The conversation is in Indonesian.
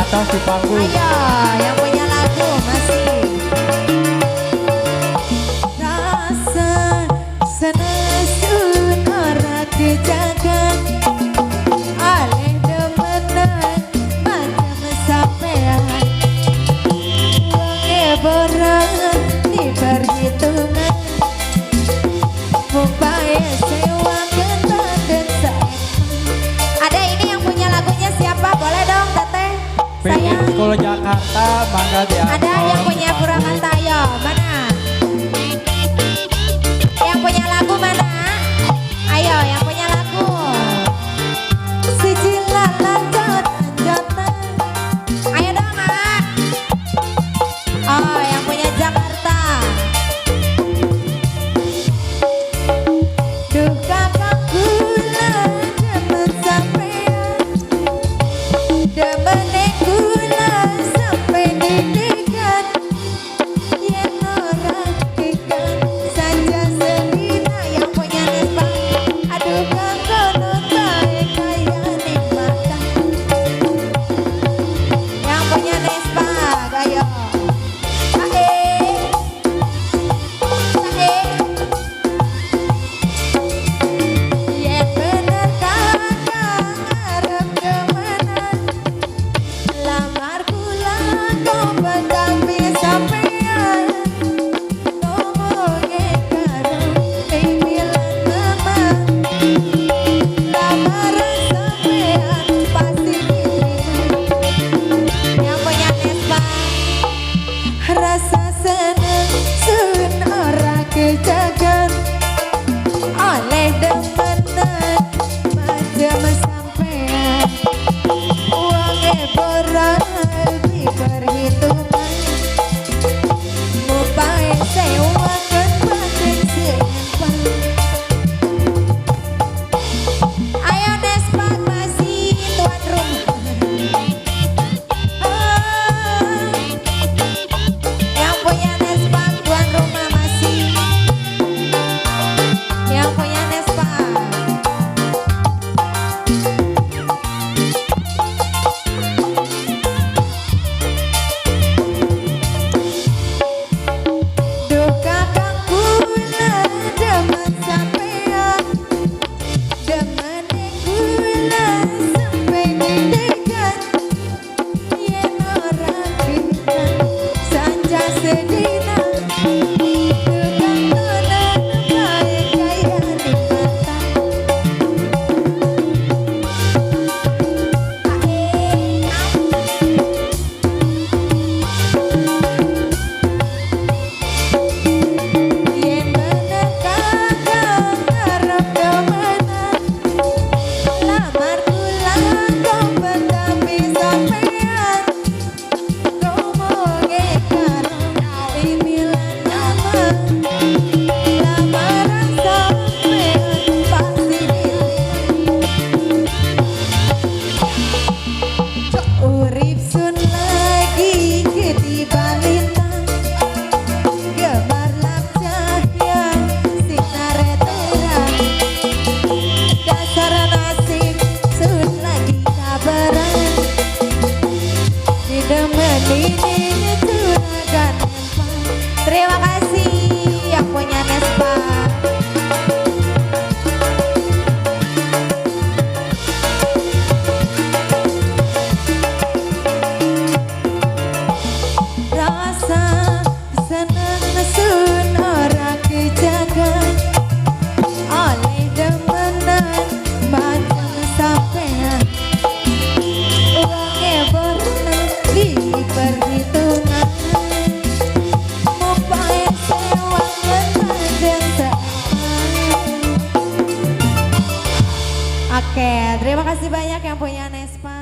atas di panggung. Ayo, yang punya lagu masih. Rasa senasun ora kejagan, oleh demenan macam sampean. Wonge borang di perhitungan, mupaya sewa ketan dan sayang. Ada ini yang punya lagunya siapa? Boleh dong teteh. Pengen Sekolah Jakarta, mangga di Ada yang punya Purwakarta, ayo mana? Yang punya lagu mana? Ayo yang punya lagu. Siji lalat jotan. Ayo dong ah. Oh yang punya Jakarta. Duh kakak gula demen sampean, demen gula sampai deg-degan. Yen ora ikan saja selina yang punya Nespa. Aduh kangen baik kaya nikmatan. Yang punya Nespa, ayo. Tae, tae. Yen bener kakak arep kemenan, lamar kula kompen tapi sampean. Ngomonge karo panggilan mama, lamaran sampean pasti diterima. Yang punya Nespa, rasa seneng sun ora kejagan, oleh demenan macam sampean. Uangnya borang di perhitungan, mupaya sewa ketan seimbang. Ayo Nespa masih tuan rumah. Yang punya Nespa tuan rumah masih. Yang punya Nespa. Duh kakak gula demen sampean, demen gula sampai deg-degan. Yen ora ikan saja sedina, kekangenan baik kaya nikmatan. Yen bener kakak arep kemenan, lamar kula kompen tapi sampean. Ngomonge karo panggilan mama, lamaran sampean pasti diterima. Urip sun lagi ketiba lintang, gemerlap cahya sinar terang. Dasar nasib sun lagi kabaran, didemeni juragan Nespa. Terima kasih yang punya Nespa. Rasa seneng sun ora kejagan, oleh demenan macam sampean. Uangnya borang di perhitungan, mupaya sewa ketan dan sayang. Oke, terima kasih banyak yang punya Nespa.